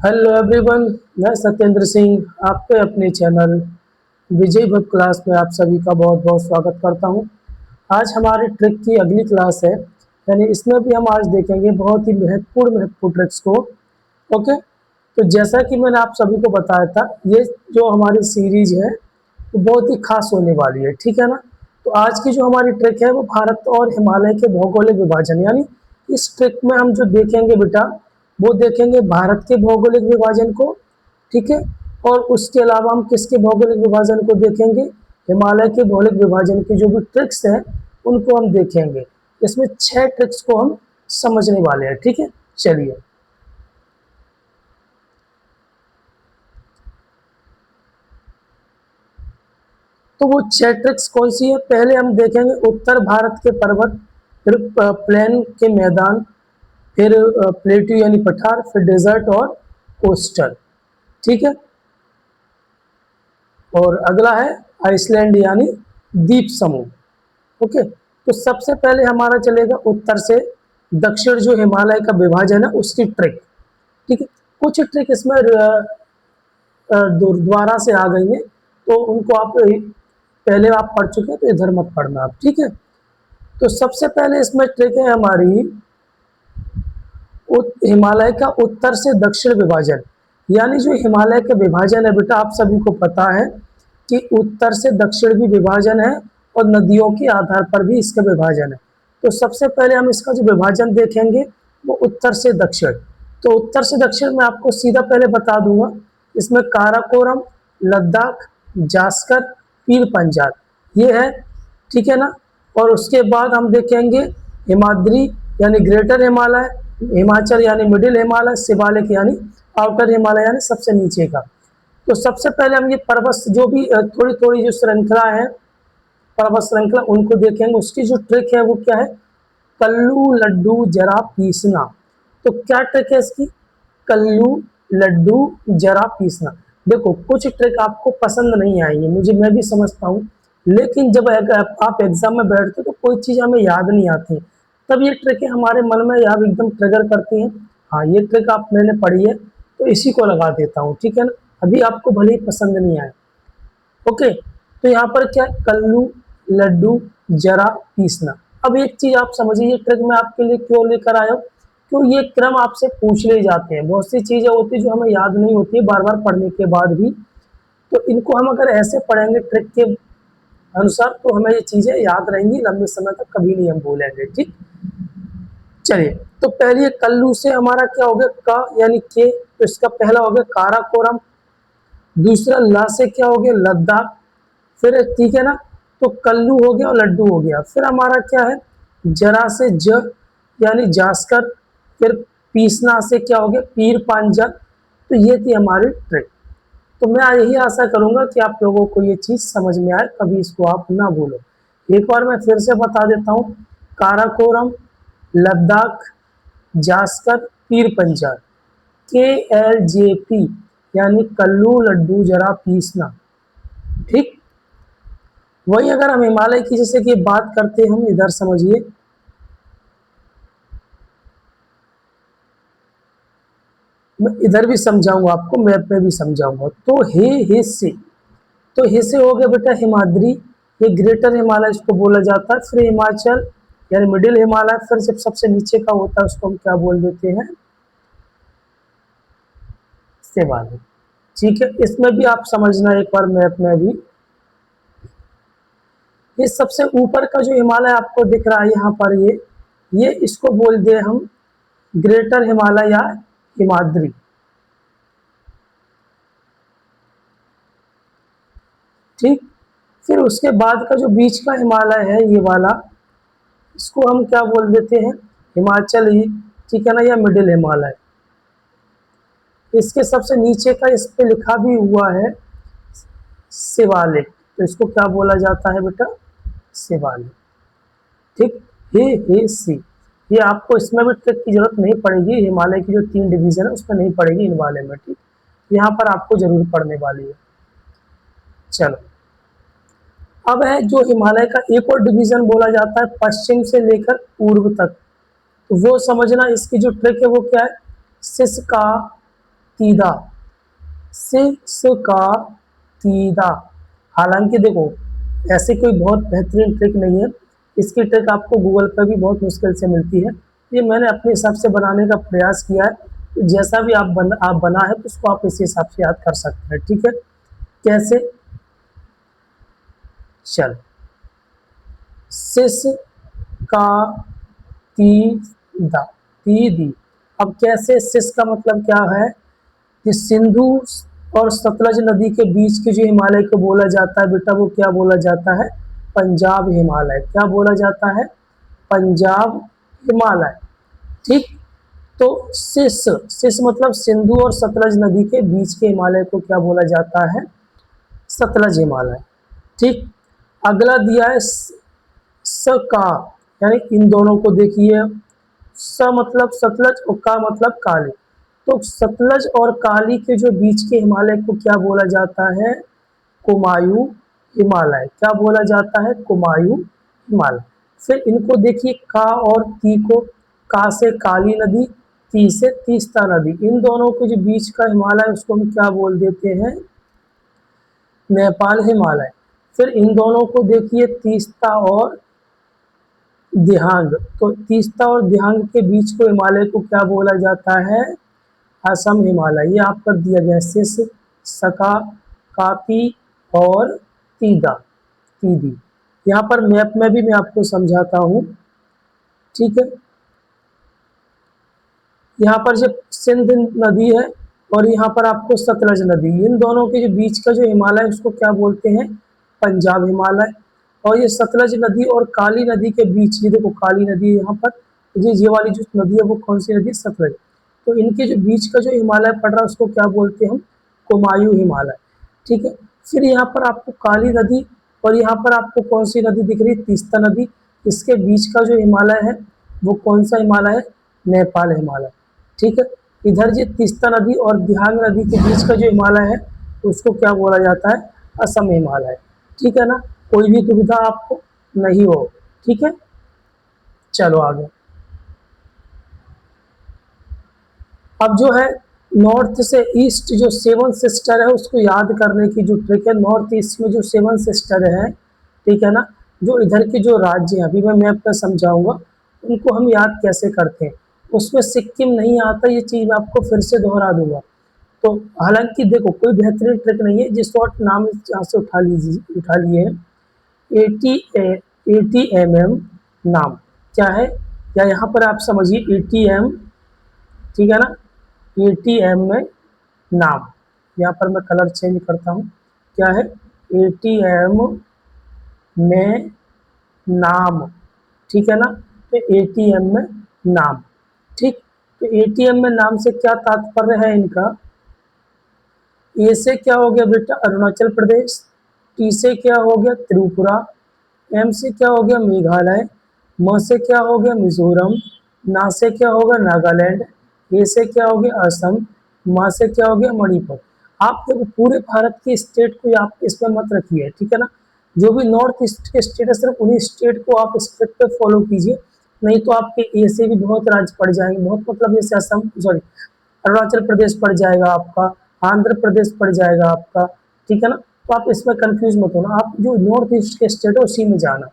Hello everyone, मैं सत्येंद्र सिंह आपके अपने चैनल विजय भक्त क्लास में आप सभी का बहुत बहुत स्वागत करता हूं। आज हमारी ट्रिक की अगली क्लास है, यानी इसमें भी हम आज देखेंगे बहुत ही महत्वपूर्ण ट्रिक्स को। ओके, तो जैसा कि मैंने आप सभी को बताया था, ये जो हमारी सीरीज है वो बहुत ही खास होने वाली है, ठीक है ना। तो आज की जो हमारी ट्रिक है वो भारत और हिमालय के भौगोलिक विभाजन, यानी इस ट्रिक में हम जो देखेंगे बेटा, वो देखेंगे भारत के भौगोलिक विभाजन को, ठीक है। और उसके अलावा हम किसके भौगोलिक विभाजन को देखेंगे, हिमालय के भौगोलिक विभाजन की जो भी ट्रिक्स हैं उनको हम देखेंगे। इसमें 6 ट्रिक्स को हम समझने वाले हैं, ठीक है। चलिए, तो वो 6 ट्रिक्स कौन सी है, पहले हम देखेंगे उत्तर भारत के पर्वत, फिर प्लेन के मैदान, फिर प्लेट्यू यानी पठार, फिर डेजर्ट और कोस्टल, ठीक है। और अगला है आइसलैंड यानी द्वीप समूह। ओके, तो सबसे पहले हमारा चलेगा उत्तर से दक्षिण जो हिमालय का विभाजन है उसकी ट्रिक, ठीक है। कुछ ट्रिक इसमें दोबारा से आ गई है, तो उनको आप पहले आप पढ़ चुके हैं तो इधर मत पढ़ना आप, ठीक है। तो सबसे पहले इसमें ट्रिक है हमारी हिमालय का उत्तर से दक्षिण विभाजन। यानी जो हिमालय का विभाजन है बेटा, आप सभी को पता है कि उत्तर से दक्षिण भी विभाजन है और नदियों के आधार पर भी इसका विभाजन है। तो सबसे पहले हम इसका जो विभाजन देखेंगे वो उत्तर से दक्षिण। तो उत्तर से दक्षिण में आपको सीधा पहले बता दूंगा, इसमें काराकोरम, लद्दाख, जास्कर, पीर पंजाल ये है, ठीक है ना। और उसके बाद हम देखेंगे हिमाद्री यानी ग्रेटर हिमालय, हिमाचल यानी मिडिल हिमालय, शिवालिक यानी आउटर हिमालय यानी सबसे नीचे का। तो सबसे पहले हम ये पर्वत जो भी थोड़ी थोड़ी जो श्रृंखला है, पर्वत श्रृंखला, उनको देखेंगे। उसकी जो ट्रिक है वो क्या है, कल्लू लड्डू जरा पीसना। तो क्या ट्रिक है इसकी, कल्लू लड्डू जरा पीसना। देखो, कुछ ट्रिक आपको पसंद नहीं आएंगे, मैं भी समझता हूँ, लेकिन जब आप एग्जाम में बैठते हो तो कोई चीज़ हमें याद नहीं आती, तब ये ट्रिकें हमारे मन में याद एकदम ट्रिगर करती हैं। हाँ, ये ट्रिक आप मैंने पढ़ी है तो इसी को लगा देता हूँ, ठीक है ना। अभी आपको भले ही पसंद नहीं आए। ओके, तो यहाँ पर क्या है, कल्लू लड्डू जरा पीसना। अब एक चीज आप समझिए, ये ट्रिक मैं आपके लिए क्यों लेकर आया हूँ, क्यों ये क्रम आपसे पूछ ले जाते हैं। बहुत सी चीजें होती है जो हमें याद नहीं होती है बार बार पढ़ने के बाद भी, तो इनको हम अगर ऐसे पढ़ेंगे ट्रिक के अनुसार तो हमें ये चीजें याद रहेंगी लंबे समय तक, कभी नहीं हम भूलेंगे, ठीक। चलिए, तो पहले कल्लू से हमारा क्या हो गया, क यानी के, तो इसका पहला हो गया काराकोरम। दूसरा ला से क्या हो गया, लद्दाख। फिर ठीक है ना, तो कल्लू हो गया और लड्डू हो गया। फिर हमारा क्या है, जरा से ज यानी जास्कर। फिर पीसना से क्या हो गया, पीर पांजा। तो ये थी हमारी ट्रिक। तो मैं यही आशा करूंगा कि आप लोगों को ये चीज समझ में आए, कभी इसको आप ना भूलो। एक बार मैं फिर से बता देता हूँ, काराकोरम, लद्दाख, जास्कर, पीर पंजाल, KLJP यानी कल्लू लड्डू जरा पीसना, ठीक। वही अगर हम हिमालय की जैसे कि बात करते हैं, हम इधर समझिए, मैं इधर भी समझाऊंगा आपको, मैप में भी समझाऊंगा। तो हे से, तो हे से हो गया बेटा हिमाद्री, ये ग्रेटर हिमालय इसको बोला जाता है। फिर हिमाचल यानी मिडिल हिमालय, फिर जब सबसे नीचे का होता है उसको हम क्या बोल देते हैं, शिवालिक, ठीक है। इसमें भी आप समझना एक बार मैप में भी, ये सबसे ऊपर का जो हिमालय आपको दिख रहा है यहाँ पर, ये इसको बोल दे हम ग्रेटर हिमालय या हिमाद्री, ठीक। फिर उसके बाद का जो बीच का हिमालय है ये वाला, इसको हम क्या बोल देते हैं, हिमाचल ही, ठीक है ना, या मिडिल हिमालय। इसके सबसे नीचे का इस पे लिखा भी हुआ है शिवालिक, तो इसको क्या बोला जाता है बेटा, शिवालिक, ठीक। हे सी, ये आपको इसमें भी ट्रिक की जरूरत नहीं पड़ेगी, हिमालय की जो 3 डिवीजन है उसमें नहीं पड़ेगी इन वाले में, ठीक। यहाँ पर आपको जरूर पढ़ने वाली है। चलो, अब है जो हिमालय का एक और डिवीजन बोला जाता है पश्चिम से लेकर पूर्व तक, तो वो समझना, इसकी जो ट्रिक है वो क्या है, सिसका, तीदा, सिस का तीदा। हालांकि देखो ऐसे कोई बहुत बेहतरीन ट्रिक नहीं है, इसकी ट्रिक आपको गूगल पर भी बहुत मुश्किल से मिलती है। ये मैंने अपने हिसाब से बनाने का प्रयास किया है, तो जैसा भी आप बना है तो उसको आप इसी हिसाब से याद कर सकते हैं। ठीक है, कैसे? चल, सिस का तीदा, तीदी। अब कैसे? सिस का मतलब क्या है कि सिंधु और सतलज नदी के बीच के जो हिमालय को बोला जाता है बेटा, वो क्या बोला जाता है? पंजाब हिमालय। क्या बोला जाता है? पंजाब हिमालय। ठीक। तो सिस, सिस मतलब सिंधु और सतलज नदी के बीच के हिमालय को क्या बोला जाता है? सतलज हिमालय। ठीक। अगला दिया है स का, यानी इन दोनों को देखिए, स मतलब सतलज और का मतलब काली। तो सतलज और काली के जो बीच के हिमालय को क्या बोला जाता है? कुमायूं हिमालय। क्या बोला जाता है? कुमायूं हिमालय। फिर इनको देखिए, का और ती को, का से काली नदी, ती से तीस्ता नदी, इन दोनों के जो बीच का हिमालय उसको हम क्या बोल देते हैं? नेपाल हिमालय। फिर इन दोनों को देखिए, तीस्ता और दिहांग, तो तीस्ता और दिहांग के बीच को हिमालय को क्या बोला जाता है? असम हिमालय। ये आप कर दिया गया, सिस, सका, कापी और तीदा, तीदी। यहाँ पर मैप में भी मैं आपको समझाता हूँ। ठीक है, यहाँ पर जो सिंध नदी है और यहाँ पर आपको सतलज नदी, इन दोनों के जो बीच का जो हिमालय है उसको क्या बोलते हैं? पंजाब हिमालय। और ये सतलज नदी और काली नदी के बीच, ये देखो काली नदी है यहाँ पर, ये वाली जो नदी है वो कौन सी नदी? सतलज। तो इनके जो बीच का जो हिमालय पड़ रहा है उसको क्या बोलते हैं हम? कुमायूं हिमालय। ठीक है। फिर यहाँ पर आपको काली नदी और यहाँ पर आपको कौन सी नदी दिख रही है? तीस्ता नदी। इसके बीच का जो हिमालय है वो कौन सा हिमालय है? नेपाल हिमालय। ठीक है। इधर जो तीस्ता नदी और दिहांग नदी के बीच का जो हिमालय है उसको क्या बोला जाता है? असम हिमालय। ठीक है ना, कोई भी दुविधा आपको नहीं हो। ठीक है, चलो आगे। अब जो है नॉर्थ से ईस्ट जो सेवन सिस्टर है उसको याद करने की जो ट्रिक है, नॉर्थ ईस्ट में जो सेवन सिस्टर है, ठीक है ना, जो इधर के जो राज्य हैं, अभी मैं मैप में समझाऊंगा उनको हम याद कैसे करते हैं। उसमें सिक्किम नहीं आता, ये चीज मैं आपको फिर से दोहरा दूंगा। तो हालांकि देखो कोई बेहतरीन ट्रिक नहीं है, जिस शॉर्ट नाम यहाँ से उठा लीजिए, उठा लिए 80 mm नाम क्या है, या यहाँ पर आप समझिए ATM। ठीक है ना, ATM में नाम, यहाँ पर मैं कलर चेंज करता हूँ, क्या है? ATM में नाम। ठीक है ना, तो ATM में नाम। ठीक। तो ATM में नाम से क्या तात्पर्य है इनका? ए से क्या हो गया बेटा? अरुणाचल प्रदेश। टी से क्या हो गया? त्रिपुरा। एम से क्या हो गया? मेघालय। म से क्या हो गया? मिजोरम। ना से क्या हो गया? नागालैंड। ए से क्या हो गया? असम। मा से क्या हो गया? मणिपुर। आप देखो पूरे भारत के स्टेट को आप इसमें मत रखिए, ठीक है ना, जो भी नॉर्थ ईस्ट के स्टेट है सिर्फ उन्हीं स्टेट को आप इस ट्रिक पे फॉलो कीजिए, नहीं तो आपके ए से भी बहुत राज्य पड़ जाएंगे, बहुत मतलब जैसे असम, सॉरी, अरुणाचल प्रदेश पड़ जाएगा आपका, आंध्र प्रदेश पड़ जाएगा आपका। ठीक है ना, तो आप इसमें कंफ्यूज मत होना, आप जो नॉर्थ ईस्ट के स्टेट है उसी में जाना।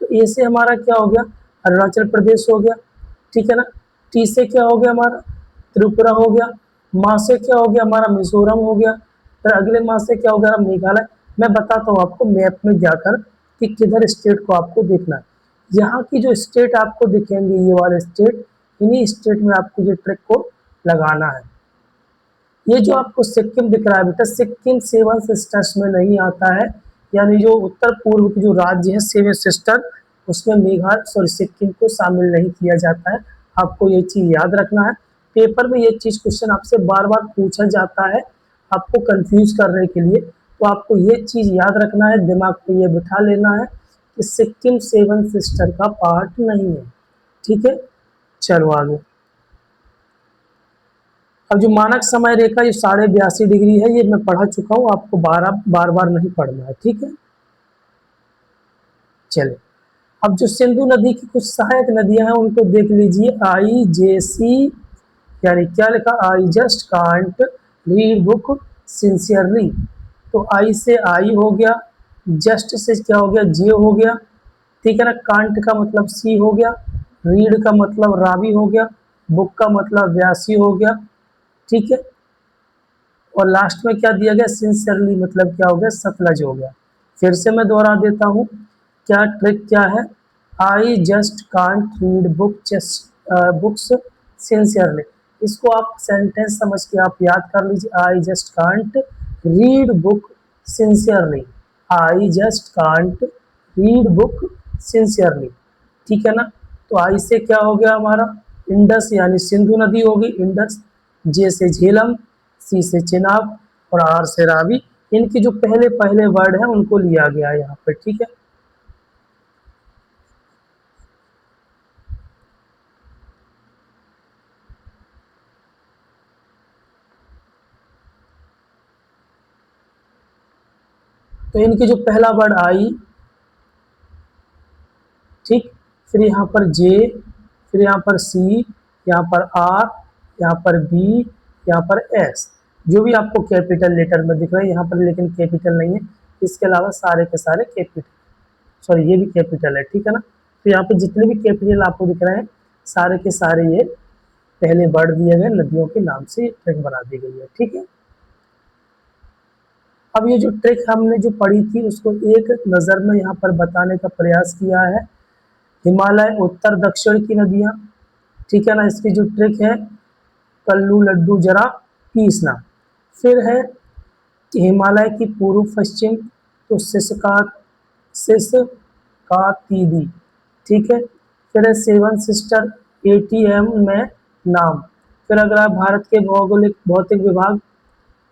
तो ए से हमारा क्या हो गया? अरुणाचल प्रदेश हो गया। ठीक है ना, टी से क्या हो गया हमारा? त्रिपुरा हो गया। माँ से क्या हो गया हमारा? मिजोरम हो गया। फिर अगले माह से क्या हो गया? मेघालय। मैं बताता हूँ आपको मैप में जाकर कि किधर स्टेट को आपको देखना है। यहाँ की जो स्टेट आपको दिखेंगे, ये वाले स्टेट, इन्हीं स्टेट में आपको ये ट्रिक को लगाना है। ये जो आपको सिक्किम दिख रहा है बेटा, सिक्किम सेवन सिस्टर्स में नहीं आता है, यानी जो उत्तर पूर्व की जो राज्य है सेवन सिस्टर, उसमें मेघालय सॉरी सिक्किम को शामिल नहीं किया जाता है। आपको ये चीज याद रखना है, पेपर में ये चीज क्वेश्चन आपसे बार बार पूछा जाता है आपको कंफ्यूज करने के लिए। तो आपको ये चीज याद रखना है, दिमाग पे ये बिठा लेना है कि सिक्किम सेवन सिस्टर का पार्ट नहीं है। ठीक है, चलो आगे। अब जो मानक समय रेखा ये 82.5 डिग्री है, ये मैं पढ़ा चुका हूँ, आपको बार बार नहीं पढ़ना है। ठीक है, चले। अब जो सिंधु नदी की कुछ सहायक नदियां हैं उनको देख लीजिए। IJC, यानी क्या लिखा? I just can't read book sincerely. तो आई से आई हो गया, जस्ट से क्या हो गया, जे हो गया, ठीक है ना। कांट का मतलब सी हो गया, रीड का मतलब रावी हो गया, बुक का मतलब व्यासी हो गया, ठीक है। और लास्ट में क्या दिया गया, सिंसियरली मतलब क्या हो गया, सतलज हो गया। फिर से मैं दोहरा देता हूँ, क्या ट्रिक क्या है, I just can't read books sincerely. इसको आप सेंटेंस समझ के आप याद कर लीजिए, I just can't read book sincerely, I just can't read book sincerely, ठीक है ना। तो आई से क्या हो गया हमारा, इंडस यानी सिंधु नदी होगी, इंडस। जे से झेलम, सी से चिनाब, और आर से रावी। इनके जो पहले पहले वर्ड हैं उनको लिया गया है यहाँ पे, ठीक है। तो इनके जो पहला वर्ड आई, ठीक, फिर यहाँ पर जे, फिर यहाँ पर सी, यहाँ पर आर, यहाँ पर बी, यहाँ पर एस। जो भी आपको कैपिटल लेटर में दिख रहा है यहाँ पर, लेकिन कैपिटल नहीं है, इसके अलावा सारे के सारे कैपिटल, सॉरी ये भी कैपिटल है, ठीक है ना। तो यहाँ पे जितने भी कैपिटल आपको दिख रहे हैं, सारे के सारे ये पहले वर्ड दिए गए नदियों के नाम से ट्रिक बना दी गई है, ठीक है। अब ये जो ट्रिक हमने जो पढ़ी थी उसको एक नज़र में यहाँ पर बताने का प्रयास किया है। हिमालय उत्तर दक्षिण की नदियाँ, ठीक है ना। इसकी जो ट्रिक है, कल्लू लड्डू जरा पीसना। फिर है कि हिमालय की पूर्व पश्चिम, तो सिस का तीदी, ठीक है। फिर है सेवन सिस्टर एटीएम में नाम। फिर अगला भारत के भौगोलिक भौतिक विभाग,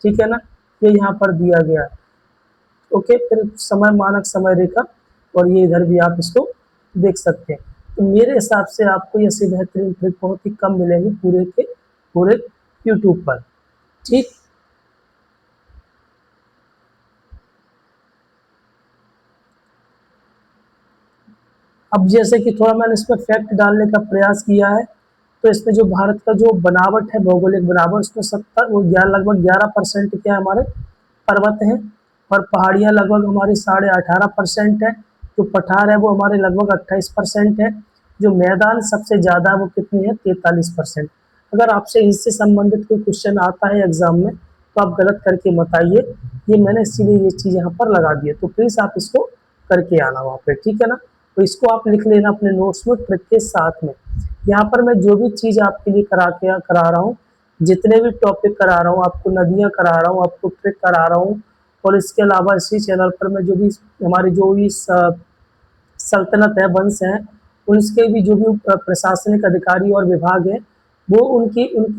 ठीक है ना, ये यहाँ पर दिया गया है। ओके, फिर समय मानक समय रेखा, और ये इधर भी आप इसको देख सकते हैं। तो मेरे हिसाब से आपको ऐसे बेहतरीन ट्रिक बहुत ही कम मिलेंगे पूरे के पूरे यूट्यूब पर, ठीक। अब जैसे कि थोड़ा मैंने इसमें फैक्ट डालने का प्रयास किया है, तो इसमें जो भारत का जो बनावट है, भौगोलिक बनावट, उसमें 70 वो लगभग 11% क्या हमारे पर्वत हैं, और पहाड़ियाँ लगभग हमारी 18.5% है। जो पठार है वो हमारे लगभग 28% है। जो मैदान सबसे ज़्यादा है वो कितनी है, 43%। अगर आपसे इससे संबंधित कोई क्वेश्चन आता है एग्जाम में, तो आप गलत करके मत आइए, ये मैंने इसीलिए ये चीज़ यहाँ पर लगा दी है, तो प्लीज़ आप इसको करके आना वहाँ पे, ठीक है ना। तो इसको आप लिख लेना अपने नोट्स में ट्रिक के साथ में। यहाँ पर मैं जो भी चीज़ आपके लिए करा रहा हूँ, जितने भी टॉपिक करा रहा हूँ, आपको नदियाँ करा रहा हूँ, आपको ट्रिक करा रहा हूँ, और इसके अलावा इसी चैनल पर मैं जो भी हमारी जो भी सल्तनत है, वंश हैं, उनके भी जो भी प्रशासनिक अधिकारी और विभाग है, वो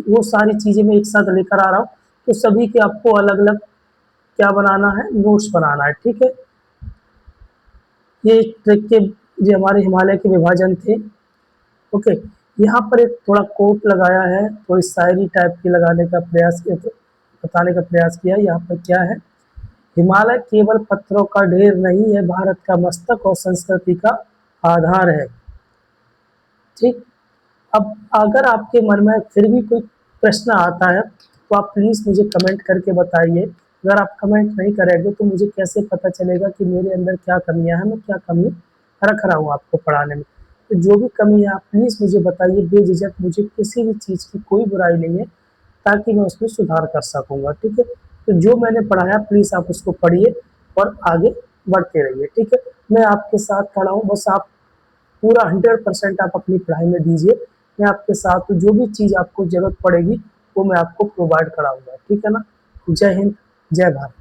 वो सारी चीज़ें मैं एक साथ लेकर आ रहा हूँ। तो सभी के आपको अलग अलग क्या बनाना है, नोट्स बनाना है, ठीक है। ये ट्रिक के जो हमारे हिमालय के विभाजन थे। ओके, यहाँ पर एक थोड़ा कोट लगाया है, थोड़ी शायरी टाइप की लगाने का प्रयास किया, तो बताने का प्रयास किया। यहाँ पर क्या है, हिमालय केवल पत्थरों का ढेर नहीं है, भारत का मस्तक और संस्कृति का आधार है, ठीक। अब अगर आपके मन में फिर भी कोई प्रश्न आता है, तो आप प्लीज़ मुझे कमेंट करके बताइए। अगर आप कमेंट नहीं करेंगे तो मुझे कैसे पता चलेगा कि मेरे अंदर क्या कमियां हैं, मैं क्या कमी रख रहा हूँ आपको पढ़ाने में। तो जो भी कमी है आप प्लीज़ मुझे बताइए बेझिझक, मुझे किसी भी चीज़ की कोई बुराई नहीं है, ताकि मैं उसमें सुधार कर सकूँगा, ठीक है। तो जो मैंने पढ़ाया प्लीज़ आप उसको पढ़िए और आगे बढ़ते रहिए, ठीक है। मैं आपके साथ खड़ा हूँ, बस आप पूरा 100% आप अपनी पढ़ाई में दीजिए। मैं आपके साथ जो भी चीज़ आपको ज़रूरत पड़ेगी वो मैं आपको प्रोवाइड कराऊँगा, ठीक है ना। जय हिंद, जय भारत।